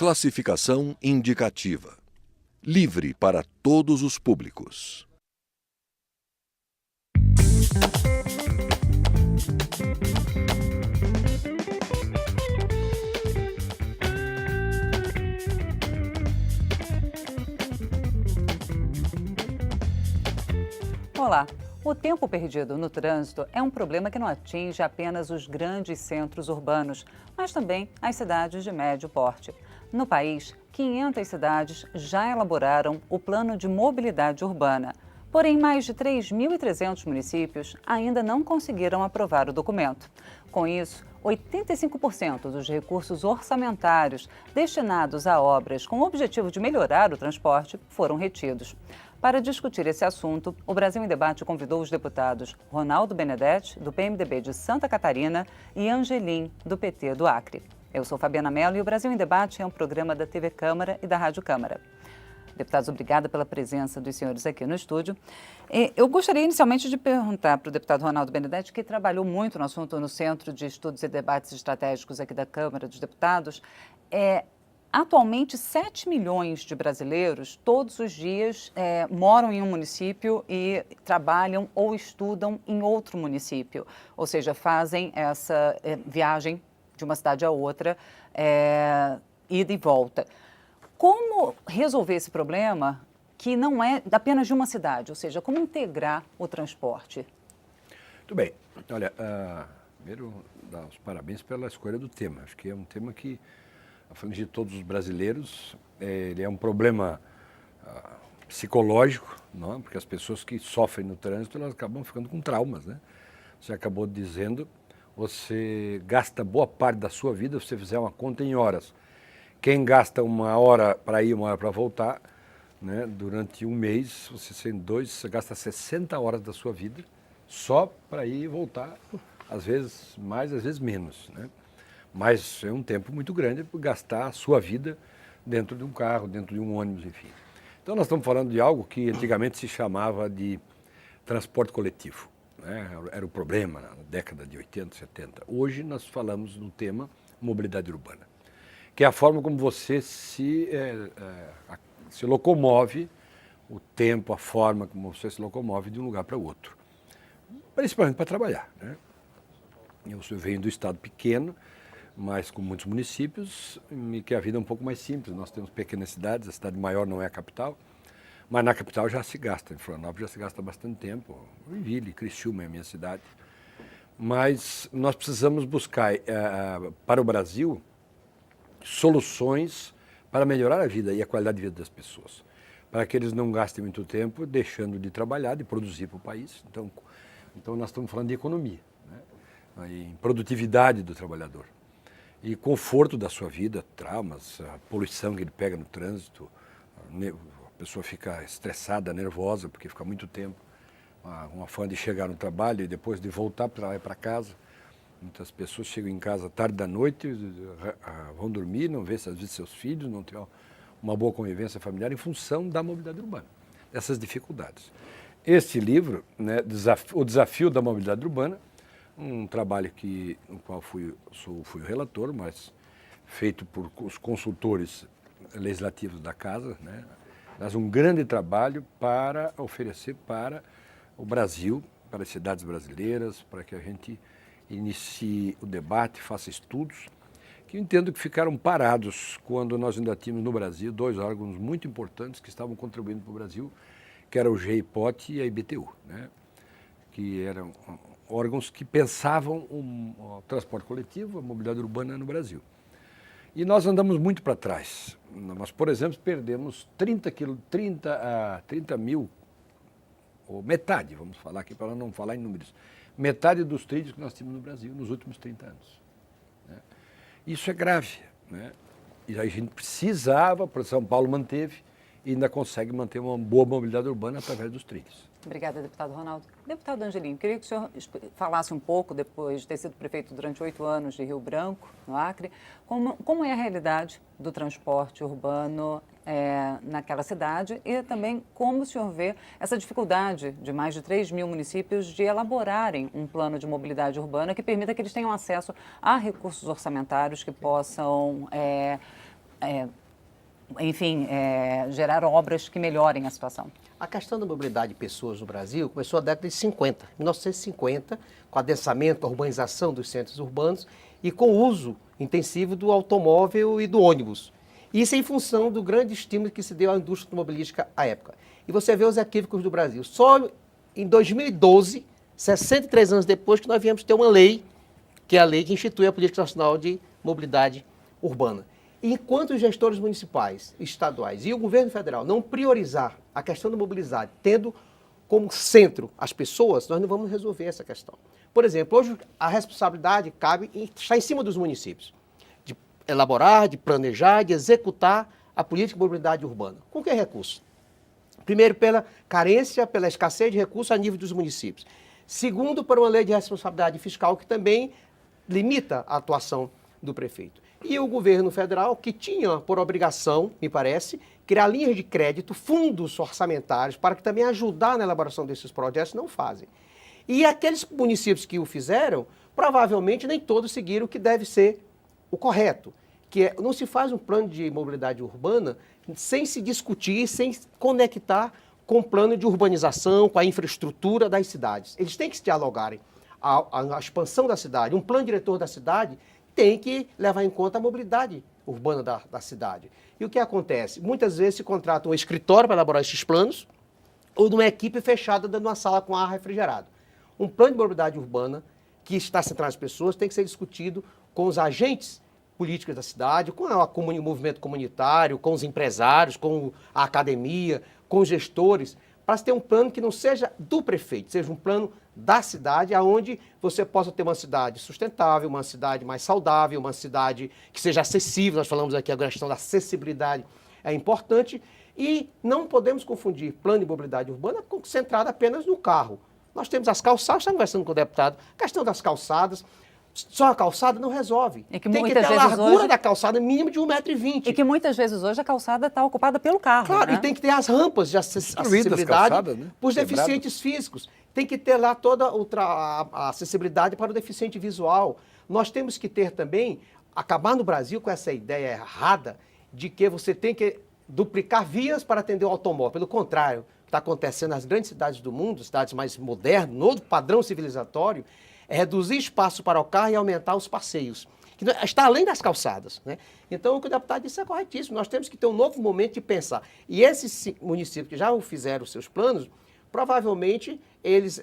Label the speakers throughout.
Speaker 1: Classificação indicativa. Livre para todos os públicos.
Speaker 2: Olá! O tempo perdido no trânsito é um problema que não atinge apenas os grandes centros urbanos, mas também as cidades de médio porte. No país, 500 cidades já elaboraram o Plano de Mobilidade Urbana. Porém, mais de 3.300 municípios ainda não conseguiram aprovar o documento. Com isso, 85% dos recursos orçamentários destinados a obras com o objetivo de melhorar o transporte foram retidos. Para discutir esse assunto, o Brasil em Debate convidou os deputados Ronaldo Benedetti, do PMDB de Santa Catarina, e Angelim, do PT do Acre. Eu sou Fabiana Mello e o Brasil em Debate é um programa da TV Câmara e da Rádio Câmara. Deputados, obrigada pela presença dos senhores aqui no estúdio. Eu gostaria inicialmente de perguntar para o deputado Ronaldo Benedetti, que trabalhou muito no assunto no Centro de Estudos e Debates Estratégicos aqui da Câmara dos Deputados. Atualmente, 7 milhões de brasileiros, todos os dias, moram em um município e trabalham ou estudam em outro município. Ou seja, fazem essa viagem de uma cidade a outra, ida e volta. Como resolver esse problema que não é apenas de uma cidade? Ou seja, como integrar o transporte?
Speaker 3: Muito bem. Olha, primeiro, dar os parabéns pela escolha do tema. Acho que é um tema que aflige todos os brasileiros. Ele é um problema psicológico, não? Porque as pessoas que sofrem no trânsito, elas acabam ficando com traumas, né? Você acabou dizendo, você gasta boa parte da sua vida, se você fizer uma conta em horas. Quem gasta 1 hora para ir, 1 hora para voltar, né? Durante um mês, você gasta 60 horas da sua vida só para ir e voltar, às vezes mais, às vezes menos, né? Mas é um tempo muito grande para gastar a sua vida dentro de um carro, dentro de um ônibus, enfim. Então nós estamos falando de algo que antigamente se chamava de transporte coletivo, né? Era o problema na década de 80, 70. Hoje nós falamos do tema mobilidade urbana, que é a forma como você se locomove, o tempo, a forma como você se locomove de um lugar para o outro, principalmente para trabalhar, né? Eu venho do estado pequeno, mas com muitos municípios, e que a vida é um pouco mais simples. Nós temos pequenas cidades, a cidade maior não é a capital, mas na capital já se gasta, em Florianópolis já se gasta bastante tempo, Joinville, Criciúma é a minha cidade. Mas nós precisamos buscar para o Brasil soluções para melhorar a vida e a qualidade de vida das pessoas, para que eles não gastem muito tempo deixando de trabalhar, de produzir para o país. Então nós estamos falando de economia, né? Em produtividade do trabalhador e conforto da sua vida, traumas, a poluição que ele pega no trânsito, a pessoa fica estressada, nervosa, porque fica muito tempo uma fã de chegar no trabalho e depois de voltar para casa. Muitas pessoas chegam em casa tarde da noite, vão dormir, não vê às vezes seus filhos, não tem uma boa convivência familiar em função da mobilidade urbana, dessas dificuldades. Este livro, né, O Desafio da Mobilidade Urbana, um trabalho no qual fui o relator, mas feito por os consultores legislativos da casa, né? Mas um grande trabalho para oferecer para o Brasil, para as cidades brasileiras, para que a gente inicie o debate, faça estudos, que eu entendo que ficaram parados quando nós ainda tínhamos no Brasil 2 órgãos muito importantes que estavam contribuindo para o Brasil, que era o GIPOT e a IBTU, né? Que eram órgãos que pensavam o transporte coletivo, a mobilidade urbana no Brasil. E nós andamos muito para trás. Nós, por exemplo, perdemos 30 mil, ou metade, vamos falar aqui para não falar em números, metade dos trilhos que nós tínhamos no Brasil nos últimos 30 anos. Né? Isso é grave, né? E a gente precisava, por São Paulo manteve, e ainda consegue manter uma boa mobilidade urbana através dos trilhos.
Speaker 2: Obrigada, deputado Ronaldo. Deputado Angelim, queria que o senhor falasse um pouco, depois de ter sido prefeito durante 8 anos de Rio Branco, no Acre, como é a realidade do transporte urbano naquela cidade e também como o senhor vê essa dificuldade de mais de 3 mil municípios de elaborarem um plano de mobilidade urbana que permita que eles tenham acesso a recursos orçamentários que possam enfim, gerar obras que melhorem a situação?
Speaker 4: A questão da mobilidade de pessoas no Brasil começou na década de 50, 1950, com o adensamento, a urbanização dos centros urbanos e com o uso intensivo do automóvel e do ônibus. Isso em função do grande estímulo que se deu à indústria automobilística à época. E você vê os equívocos do Brasil. Só em 2012, 63 anos depois, que nós viemos ter uma lei, que é a lei que institui a Política Nacional de Mobilidade Urbana. Enquanto os gestores municipais, estaduais e o governo federal não priorizar a questão da mobilidade, tendo como centro as pessoas, nós não vamos resolver essa questão. Por exemplo, hoje a responsabilidade está em cima dos municípios, de elaborar, de planejar, de executar a política de mobilidade urbana. Com que recurso? Primeiro, pela carência, pela escassez de recursos a nível dos municípios. Segundo, por uma lei de responsabilidade fiscal que também limita a atuação do prefeito. E o governo federal, que tinha por obrigação, me parece, criar linhas de crédito, fundos orçamentários, para que também ajudar na elaboração desses projetos, não fazem. E aqueles municípios que o fizeram, provavelmente nem todos seguiram o que deve ser o correto, que é, não se faz um plano de mobilidade urbana sem se discutir, sem conectar com o plano de urbanização, com a infraestrutura das cidades. Eles têm que se dialogarem. A expansão da cidade, um plano diretor da cidade tem que levar em conta a mobilidade urbana da cidade. E o que acontece? Muitas vezes se contrata um escritório para elaborar esses planos ou de uma equipe fechada dentro de uma sala com ar refrigerado. Um plano de mobilidade urbana que está centrado nas pessoas tem que ser discutido com os agentes políticos da cidade, com o movimento comunitário, com os empresários, com a academia, com os gestores, para se ter um plano que não seja do prefeito, seja um plano da cidade, onde você possa ter uma cidade sustentável, uma cidade mais saudável, uma cidade que seja acessível. Nós falamos aqui a questão da acessibilidade é importante e não podemos confundir plano de mobilidade urbana centrado apenas no carro. Nós temos as calçadas, estamos conversando com o deputado, a questão das calçadas. Só a calçada não resolve. Tem que ter a largura da calçada mínimo de 1,20 m.
Speaker 2: E que muitas vezes hoje a calçada está ocupada pelo carro.
Speaker 4: Claro,
Speaker 2: né?
Speaker 4: E tem que ter as rampas de acessibilidade para os deficientes físicos. Tem que ter lá toda a acessibilidade para o deficiente visual. Nós temos que ter também, acabar no Brasil com essa ideia errada de que você tem que duplicar vias para atender o automóvel. Pelo contrário, o que está acontecendo nas grandes cidades do mundo, cidades mais modernas, novo padrão civilizatório, é reduzir espaço para o carro e aumentar os passeios, que está além das calçadas. Né? Então, o que o deputado disse é corretíssimo. Nós temos que ter um novo momento de pensar. E esses municípios que já fizeram os seus planos, provavelmente eles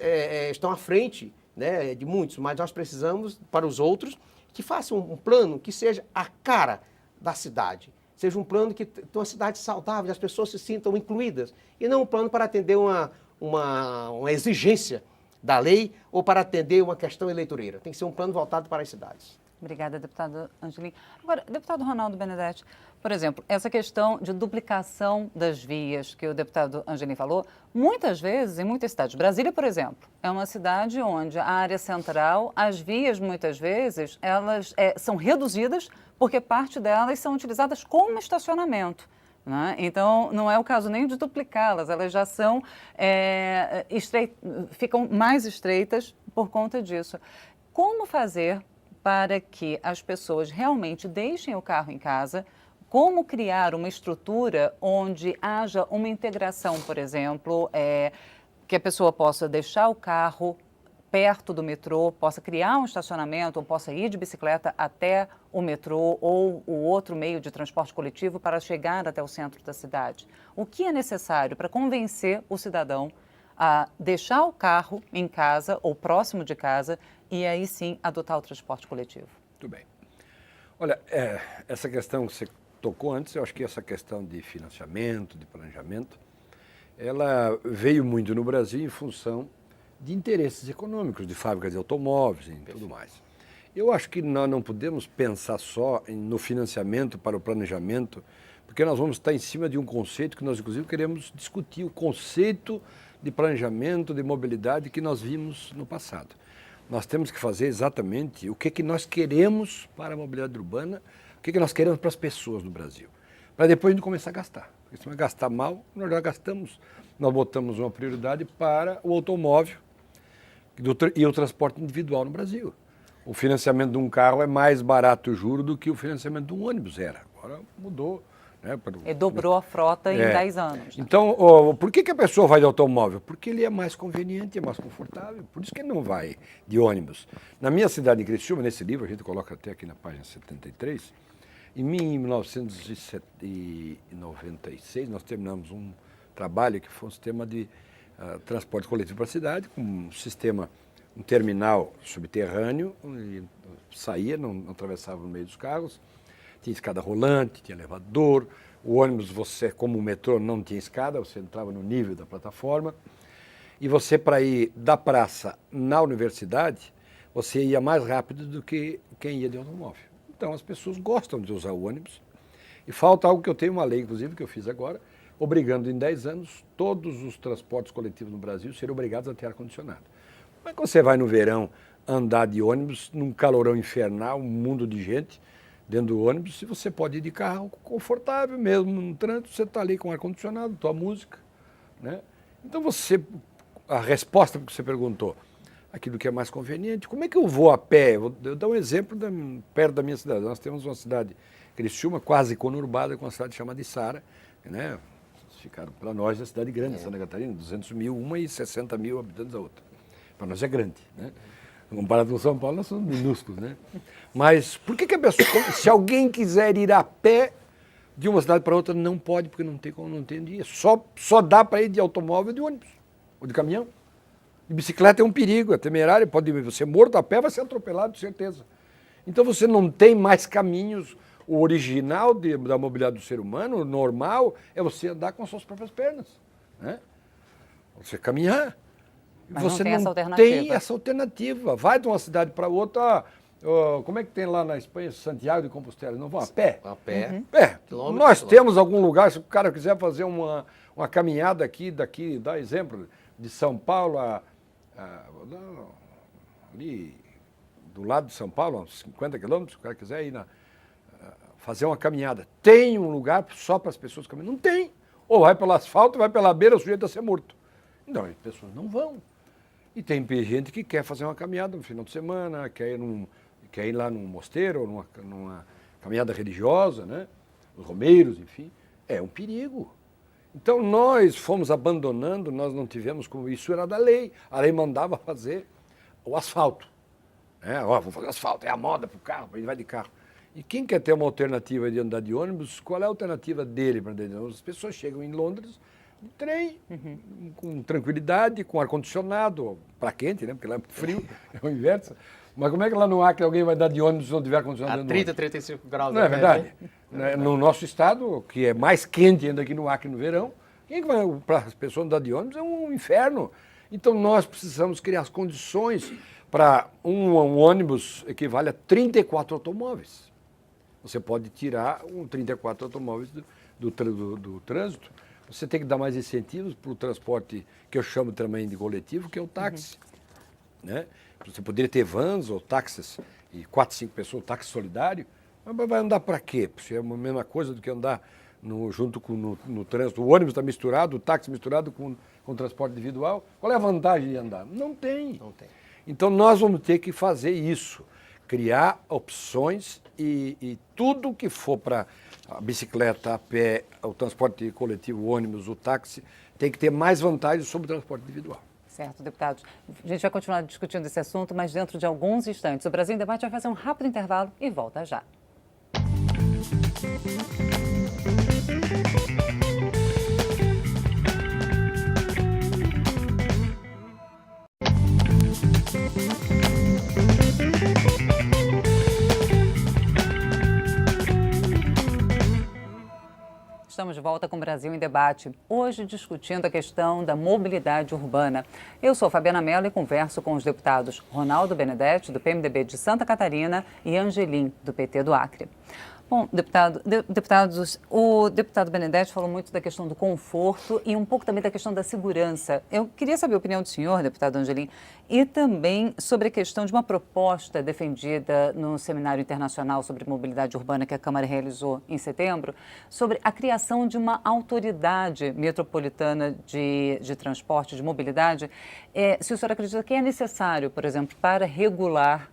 Speaker 4: estão à frente, né, de muitos, mas nós precisamos, para os outros, que façam um plano que seja a cara da cidade. Seja um plano que tenha uma cidade saudável, as pessoas se sintam incluídas. E não um plano para atender uma exigência da lei ou para atender uma questão eleitoreira. Tem que ser um plano voltado para as cidades.
Speaker 2: Obrigada, deputado Angelim. Agora, deputado Ronaldo Benedetti, por exemplo, essa questão de duplicação das vias que o deputado Angelim falou, muitas vezes, em muitas cidades, Brasília, por exemplo, é uma cidade onde a área central, as vias, muitas vezes, elas são reduzidas porque parte delas são utilizadas como estacionamento. Né? Então, não é o caso nem de duplicá-las, elas já são, ficam mais estreitas por conta disso. Como fazer para que as pessoas realmente deixem o carro em casa? Como criar uma estrutura onde haja uma integração, por exemplo, que a pessoa possa deixar o carro perto do metrô, possa criar um estacionamento ou possa ir de bicicleta até o metrô ou o outro meio de transporte coletivo para chegar até o centro da cidade. O que é necessário para convencer o cidadão a deixar o carro em casa ou próximo de casa e aí sim adotar o transporte coletivo?
Speaker 3: Muito bem. Olha, essa questão que você tocou antes, eu acho que essa questão de financiamento, de planejamento, ela veio muito no Brasil em função de interesses econômicos, de fábricas de automóveis e tudo mais. Eu acho que nós não podemos pensar só no financiamento para o planejamento, porque nós vamos estar em cima de um conceito que nós, inclusive, queremos discutir, o conceito de planejamento, de mobilidade que nós vimos no passado. Nós temos que fazer exatamente o que nós queremos para a mobilidade urbana, o que nós queremos para as pessoas no Brasil, para depois a gente começar a gastar. Porque se nós gastar mal, nós já gastamos, nós botamos uma prioridade para o automóvel e o transporte individual no Brasil. O financiamento de um carro é mais barato o juro do que o financiamento de um ônibus era. Agora mudou. Né,
Speaker 2: E dobrou a frota em 10 anos. Né?
Speaker 3: Então, por que a pessoa vai de automóvel? Porque ele é mais conveniente, é mais confortável. Por isso que ele não vai de ônibus. Na minha cidade, em Criciúma, nesse livro, a gente coloca até aqui na página 73, em 1996, nós terminamos um trabalho que foi um sistema de transporte coletivo para a cidade, com um sistema, um terminal subterrâneo, e saía, não atravessava no meio dos carros. Tinha escada rolante, tinha elevador, o ônibus, você, como o metrô, não tinha escada, você entrava no nível da plataforma, e você, para ir da praça na universidade, você ia mais rápido do que quem ia de automóvel. Então, as pessoas gostam de usar o ônibus, e falta algo que eu tenho uma lei, inclusive, que eu fiz agora, obrigando em 10 anos todos os transportes coletivos no Brasil serem obrigados a ter ar-condicionado. Como é que você vai no verão andar de ônibus, num calorão infernal, um mundo de gente, dentro do ônibus, se você pode ir de carro confortável mesmo, no trânsito, você está ali com ar-condicionado, tua música, né? Então a resposta que você perguntou, aquilo que é mais conveniente, como é que eu vou a pé? Eu dar um exemplo perto da minha cidade. Nós temos uma cidade, Criciúma, quase conurbada, com uma cidade chamada Içara, né? Ficaram para nós a cidade grande, Santa Catarina, 200 mil uma e 60 mil habitantes a outra. Para nós é grande, né? Comparado com São Paulo, nós somos minúsculos, né? Mas por que a pessoa, se alguém quiser ir a pé de uma cidade para outra, não pode, porque não tem como, não tem dia. Só dá para ir de automóvel, de ônibus, ou de caminhão. De bicicleta é um perigo, é temerário, pode ser morto a pé, vai ser atropelado, de certeza. Então você não tem mais caminhos. O original da mobilidade do ser humano, o normal, é você andar com as suas próprias pernas, né? Você caminhar.
Speaker 2: Mas
Speaker 3: você
Speaker 2: não tem
Speaker 3: não
Speaker 2: essa alternativa.
Speaker 3: tem essa alternativa. Vai de uma cidade para outra. Como é que tem lá na Espanha, Santiago de Compostela? Não vão a pé?
Speaker 4: A pé.
Speaker 3: Nós temos algum lugar, se o cara quiser fazer uma caminhada daqui, dá exemplo, de São Paulo ali do lado de São Paulo, uns 50 quilômetros, se o cara quiser ir fazer uma caminhada. Tem um lugar só para as pessoas caminhar? Não tem. Ou vai pelo asfalto, vai pela beira, o sujeito a ser morto. Então, as pessoas não vão. E tem gente que quer fazer uma caminhada no final de semana, quer ir lá num mosteiro, ou numa caminhada religiosa, né? Os romeiros, enfim. É um perigo. Então nós fomos abandonando, nós não tivemos como isso era da lei. A lei mandava fazer o asfalto. Vou fazer asfalto, é a moda para o carro, ele vai de carro. E quem quer ter uma alternativa de andar de ônibus, qual é a alternativa dele para andar de ônibus? As pessoas chegam em Londres de trem, com tranquilidade, com ar-condicionado, para quente, né? Porque lá é frio, é o inverso. Mas como é que lá no Acre alguém vai dar de ônibus se não tiver ar-condicionado?
Speaker 4: A 30, 35 graus.
Speaker 3: Não é verdade? No nosso estado, que é mais quente ainda aqui no Acre no verão, quem que vai para as pessoas andar de ônibus é um inferno. Então nós precisamos criar as condições para um ônibus equivale a 34 automóveis. Você pode tirar 34 automóveis do trânsito. Você tem que dar mais incentivos para o transporte, que eu chamo também de coletivo, que é o táxi. Né? Você poderia ter vans ou táxis, e 4, 5 pessoas, táxi solidário, mas vai andar para quê? Porque é a mesma coisa do que andar junto no trânsito. O ônibus está misturado, o táxi misturado com o transporte individual. Qual é a vantagem de andar? Não tem.
Speaker 4: Não tem.
Speaker 3: Então nós vamos ter que fazer isso, criar opções e tudo que for para a bicicleta, a pé, o transporte coletivo, o ônibus, o táxi, tem que ter mais vantagens sobre o transporte individual.
Speaker 2: Certo, deputados. A gente vai continuar discutindo esse assunto, mas dentro de alguns instantes. O Brasil em Debate vai fazer um rápido intervalo e volta já. Estamos de volta com o Brasil em Debate, hoje discutindo a questão da mobilidade urbana. Eu sou Fabiana Mello e converso com os deputados Ronaldo Benedetti, do PMDB de Santa Catarina, e Angelim, do PT do Acre. Bom, deputados, o deputado Benedetti falou muito da questão do conforto e um pouco também da questão da segurança. Eu queria saber a opinião do senhor, deputado Angelim, e também sobre a questão de uma proposta defendida no Seminário Internacional sobre Mobilidade Urbana que a Câmara realizou em setembro, sobre a criação de uma autoridade metropolitana de transporte, de mobilidade. Se o senhor acredita que é necessário, por exemplo, para regular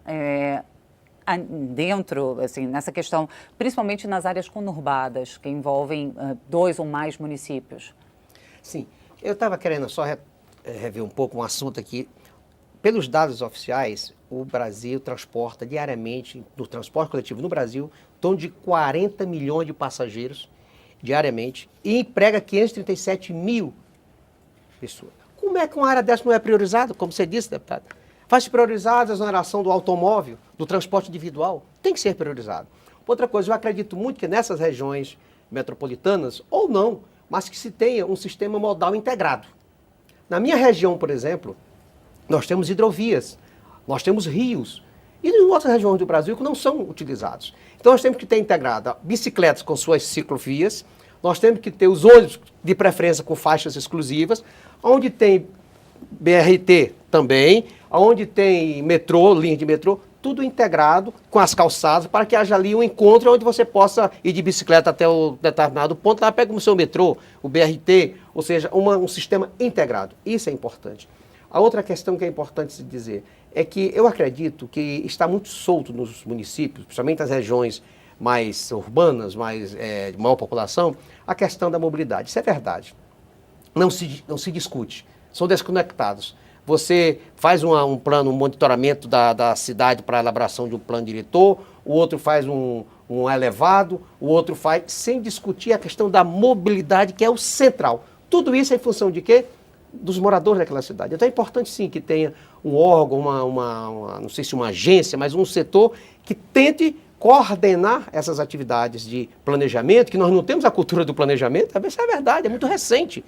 Speaker 2: dentro, assim, nessa questão, principalmente nas áreas conurbadas, que envolvem 2 ou mais municípios?
Speaker 4: Sim, eu estava querendo só rever um pouco um assunto aqui. Pelos dados oficiais, o Brasil transporta diariamente, no transporte coletivo no Brasil, em torno de 40 milhões de passageiros diariamente e emprega 537 mil pessoas. Como é que uma área dessa não é priorizada, como você disse, deputado? Faz-se priorizada a exoneração do automóvel, do transporte individual. Tem que ser priorizado. Outra coisa, eu acredito muito que nessas regiões metropolitanas, ou não, mas que se tenha um sistema modal integrado. Na minha região, por exemplo, nós temos hidrovias, nós temos rios, e em outras regiões do Brasil que não são utilizados. Então nós temos que ter integrado bicicletas com suas ciclovias, nós temos que ter os ônibus de preferência com faixas exclusivas, onde tem BRT também, onde tem metrô, linha de metrô, tudo integrado com as calçadas para que haja ali um encontro onde você possa ir de bicicleta até o determinado ponto, lá pega o seu metrô, o BRT, ou seja, um sistema integrado. Isso é importante. A outra questão que é importante se dizer é que eu acredito que está muito solto nos municípios, principalmente nas regiões mais urbanas, de maior população, a questão da mobilidade. Isso é verdade. Não se discute. São desconectados. Você faz um plano, um monitoramento da cidade para a elaboração de um plano diretor, o outro faz um elevado, o outro faz, sem discutir a questão da mobilidade, que é o central. Tudo isso é em função de quê? Dos moradores daquela cidade. Então é importante sim que tenha um órgão, não sei se uma agência, mas um setor que tente coordenar essas atividades de planejamento, que nós não temos a cultura do planejamento, isso é verdade, é muito recente.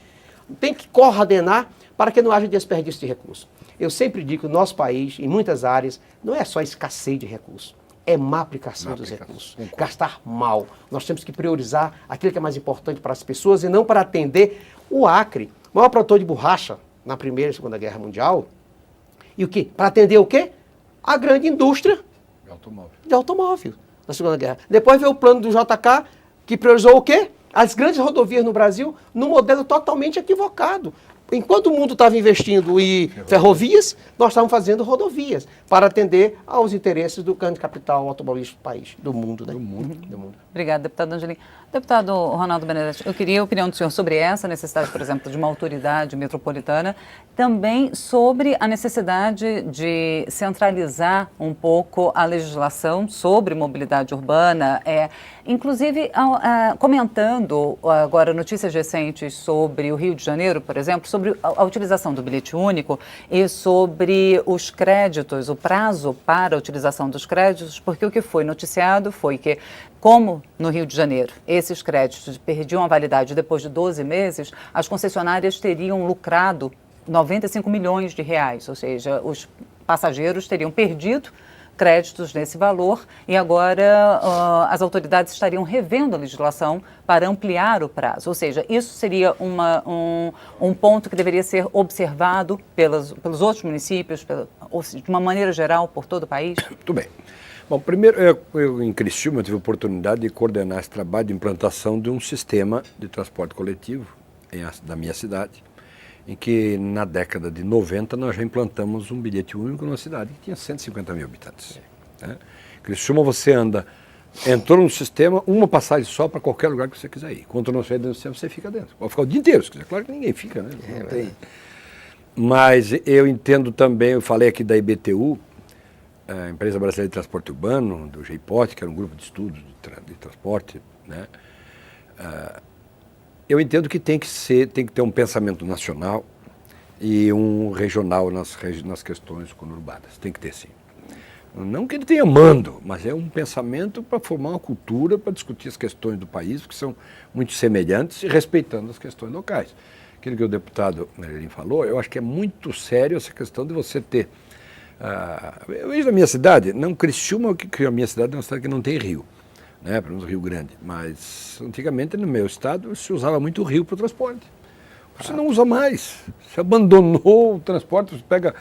Speaker 4: Tem que coordenar para que não haja desperdício de recursos. Eu sempre digo que o nosso país, em muitas áreas, não é só escassez de recursos, é má aplicação dos recursos. Gastar mal. Nós temos que priorizar aquilo que é mais importante para as pessoas e não para atender o Acre, o maior produtor de borracha na Primeira e Segunda Guerra Mundial. E o quê? Para atender o quê? A grande indústria de automóvel na Segunda Guerra. Depois veio o plano do JK, que priorizou o quê? As grandes rodovias no Brasil, num modelo totalmente equivocado. Enquanto o mundo estava investindo em ferrovias, nós estávamos fazendo rodovias para atender aos interesses do grande capital automobilístico do país, do mundo, né? Do mundo.
Speaker 2: Obrigada, deputado Angelim. Deputado Ronaldo Benedetti, eu queria a opinião do senhor sobre essa necessidade, por exemplo, de uma autoridade metropolitana, também sobre a necessidade de centralizar um pouco a legislação sobre mobilidade urbana, inclusive comentando agora notícias recentes sobre o Rio de Janeiro, por exemplo, sobre a utilização do bilhete único e sobre os créditos, o prazo para a utilização dos créditos, porque o que foi noticiado foi que, como no Rio de Janeiro, esses créditos perdiam a validade depois de 12 meses, as concessionárias teriam lucrado 95 milhões de reais, ou seja, os passageiros teriam perdido créditos nesse valor e agora as autoridades estariam revendo a legislação para ampliar o prazo. Ou seja, isso seria um ponto que deveria ser observado pelos outros municípios, de uma maneira geral, por todo o país?
Speaker 3: Muito bem. Bom, primeiro, eu em Criciúma tive a oportunidade de coordenar esse trabalho de implantação de um sistema de transporte coletivo da minha cidade, em que na década de 90 nós já implantamos um bilhete único numa cidade que tinha 150 mil habitantes. Né? Criciúma você entrou no sistema, uma passagem só para qualquer lugar que você quiser ir. Quando não sair dentro do sistema, você fica dentro. Pode ficar o dia inteiro, se quiser. Claro que ninguém fica, né? Não tem. Mas eu entendo também, eu falei aqui da IBTU, a Empresa Brasileira de Transporte Urbano, do GEIPOT, que era um grupo de estudos de transporte, né? Eu entendo que tem que ter um pensamento nacional e um regional nas questões conurbadas. Tem que ter, sim. Não que ele tenha mando, mas é um pensamento para formar uma cultura, para discutir as questões do país, que são muito semelhantes, e respeitando as questões locais. Aquilo que o deputado Angelim falou, eu acho que é muito sério essa questão de você ter... eu vejo na minha cidade, não Criciúma, que a minha cidade é uma cidade que não tem rio, né, pelo menos Rio Grande, mas antigamente no meu estado se usava muito o rio para o transporte. Você não usa mais, você abandonou o transporte, você pega,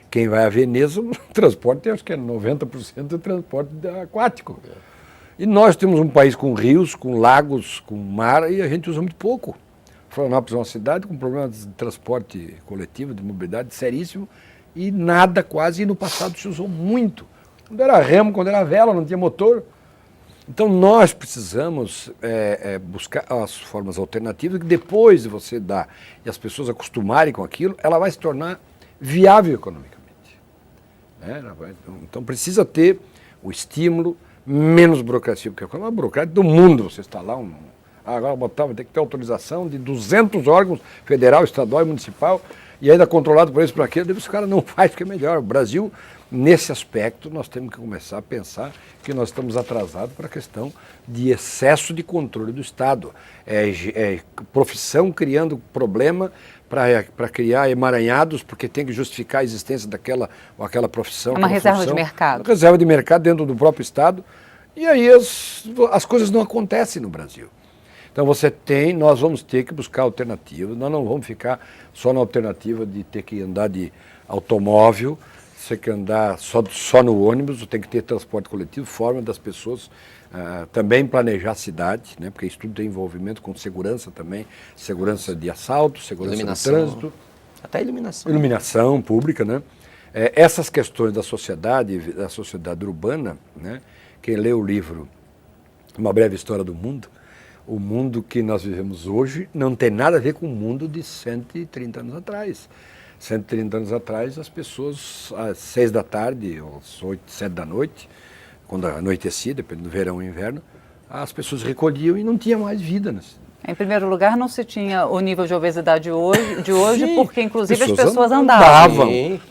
Speaker 3: quem vai a Veneza, o transporte acho que é 90% do transporte aquático. E nós temos um país com rios, com lagos, com mar, e a gente usa muito pouco. Florianópolis é uma cidade com problemas de transporte coletivo, de mobilidade seríssimo, e nada quase, e no passado se usou muito Quando era remo, quando era vela, não tinha motor. Então nós precisamos buscar as formas alternativas que depois de você dar e as pessoas acostumarem com aquilo, ela vai se tornar viável economicamente. Né? Então precisa ter o estímulo, menos burocracia, porque é uma burocracia do mundo você instalar agora vai ter que ter autorização de 200 órgãos, federal, estadual e municipal, e ainda controlado por isso, por aquilo, os caras não faz, porque é melhor. O Brasil, nesse aspecto, nós temos que começar a pensar que nós estamos atrasados para a questão de excesso de controle do Estado. Profissão criando problema para criar emaranhados, porque tem que justificar a existência daquela ou aquela profissão.
Speaker 2: É uma reserva de mercado.
Speaker 3: Uma reserva de mercado dentro do próprio Estado. E aí as coisas não acontecem no Brasil. Então nós vamos ter que buscar alternativas, nós não vamos ficar só na alternativa de ter que andar de automóvel, você quer andar só no ônibus, tem que ter transporte coletivo, forma das pessoas também planejar a cidade, né, porque isso tudo tem envolvimento com segurança também, segurança de assalto, segurança do trânsito.
Speaker 4: Até iluminação.
Speaker 3: Iluminação pública, né? Essas questões da sociedade urbana, né? Quem lê o livro Uma Breve História do Mundo, o mundo que nós vivemos hoje não tem nada a ver com o mundo de 130 anos atrás. 130 anos atrás, as pessoas, às 6 da tarde, ou às 8, 7 da noite, quando anoitecia, dependendo do verão ou inverno, as pessoas recolhiam e não tinha mais vida.
Speaker 2: Em primeiro lugar, não se tinha o nível de obesidade de hoje,
Speaker 3: Sim,
Speaker 2: porque inclusive as pessoas andavam.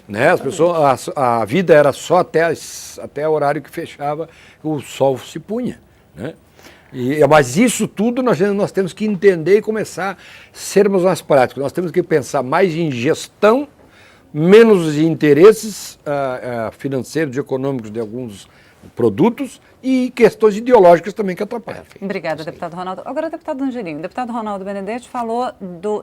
Speaker 3: Né? As pessoas, a vida era só até o horário que fechava, o sol se punha. Né? Mas isso tudo nós temos que entender e começar a sermos mais práticos. Nós temos que pensar mais em gestão, menos em interesses financeiros e econômicos de alguns produtos e questões ideológicas também que atrapalham.
Speaker 2: Obrigada, deputado Ronaldo. Agora, deputado Angelim, o deputado Ronaldo Benedetti falou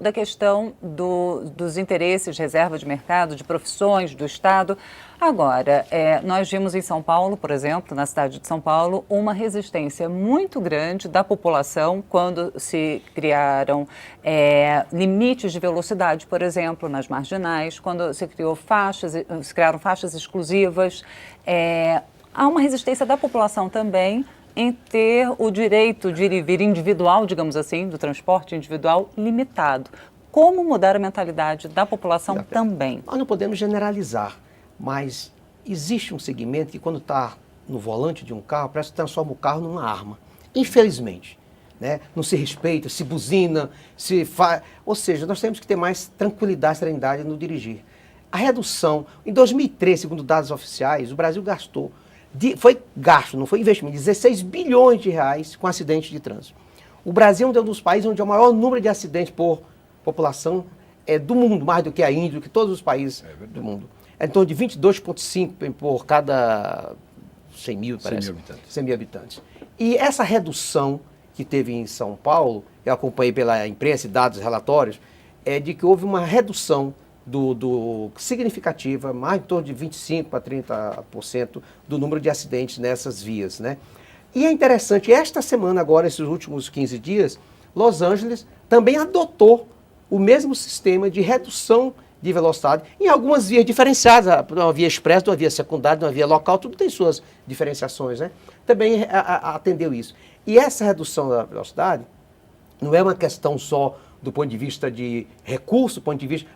Speaker 2: da questão dos interesses, reserva de mercado, de profissões, do Estado. Agora, nós vimos em São Paulo, por exemplo, na cidade de São Paulo, uma resistência muito grande da população quando se criaram limites de velocidade, por exemplo, nas marginais, quando se criaram faixas exclusivas. Há uma resistência da população também em ter o direito de ir e vir individual, digamos assim, do transporte individual limitado. Como mudar a mentalidade da população também?
Speaker 4: Nós não podemos generalizar, mas existe um segmento que quando está no volante de um carro, parece que transforma o carro numa arma. Infelizmente, né? Não se respeita, se buzina, ou seja, nós temos que ter mais tranquilidade, serenidade no dirigir. A redução, em 2003, segundo dados oficiais, o Brasil gastou, não foi investimento, 16 bilhões de reais com acidentes de trânsito. O Brasil é um dos países onde é o maior número de acidentes por população do mundo, mais do que a Índia, do que todos os países do mundo. É em torno de 22,5 por cada 100 mil, parece. 100 mil habitantes. E essa redução que teve em São Paulo, eu acompanhei pela imprensa, dados, relatórios, é de que houve uma redução significativa, mais em torno de 25% a 30% do número de acidentes nessas vias, né? E é interessante, esta semana agora, esses últimos 15 dias, Los Angeles também adotou o mesmo sistema de redução de velocidade em algumas vias diferenciadas, uma via expressa, uma via secundária, uma via local, tudo tem suas diferenciações, né? Também atendeu isso. E essa redução da velocidade não é uma questão só do ponto de vista de recurso,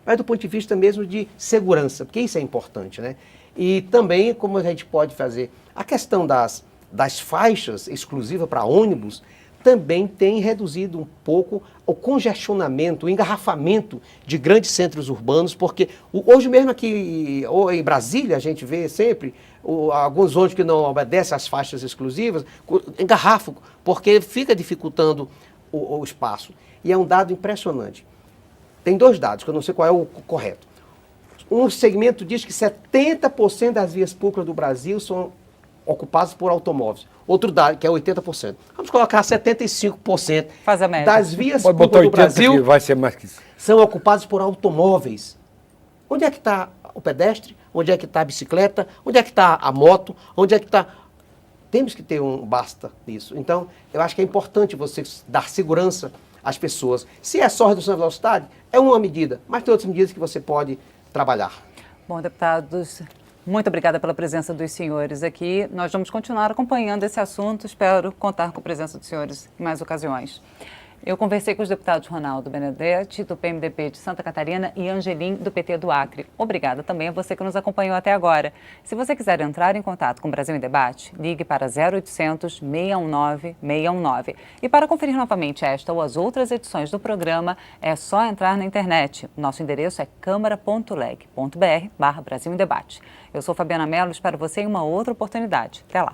Speaker 4: mas do ponto de vista mesmo de segurança, porque isso é importante, né? E também, como a gente pode fazer, a questão das faixas exclusivas para ônibus também tem reduzido um pouco o congestionamento, o engarrafamento de grandes centros urbanos, porque hoje mesmo aqui, ou em Brasília, a gente vê sempre alguns ônibus que não obedecem às faixas exclusivas, engarrafam, porque fica dificultando o espaço. E é um dado impressionante. Tem dois dados, que eu não sei qual é o correto. Um segmento diz que 70% das vias públicas do Brasil são ocupadas por automóveis. Outro dado, que é 80%. Vamos colocar 75%
Speaker 2: Faz a média.
Speaker 4: das vias públicas do Brasil
Speaker 3: vai ser mais que
Speaker 4: são ocupadas por automóveis. Onde é que está o pedestre? Onde é que está a bicicleta? Onde é que está a moto? Onde é que está... Temos que ter um basta nisso. Então, eu acho que é importante você dar segurança às pessoas. Se é só redução da velocidade, é uma medida, mas tem outras medidas que você pode trabalhar.
Speaker 2: Bom, deputados, Muito obrigada pela presença dos senhores aqui. Nós vamos continuar acompanhando esse assunto. Espero contar com a presença dos senhores em mais ocasiões. Eu conversei com os deputados Ronaldo Benedetti, do PMDB de Santa Catarina, e Angelim, do PT do Acre. Obrigada também a você que nos acompanhou até agora. Se você quiser entrar em contato com o Brasil em Debate, ligue para 0800 619 619. E para conferir novamente esta ou as outras edições do programa, é só entrar na internet. Nosso endereço é câmara.leg.br/Brasil em Debate. Eu sou Fabiana Mello, espero você em uma outra oportunidade. Até lá.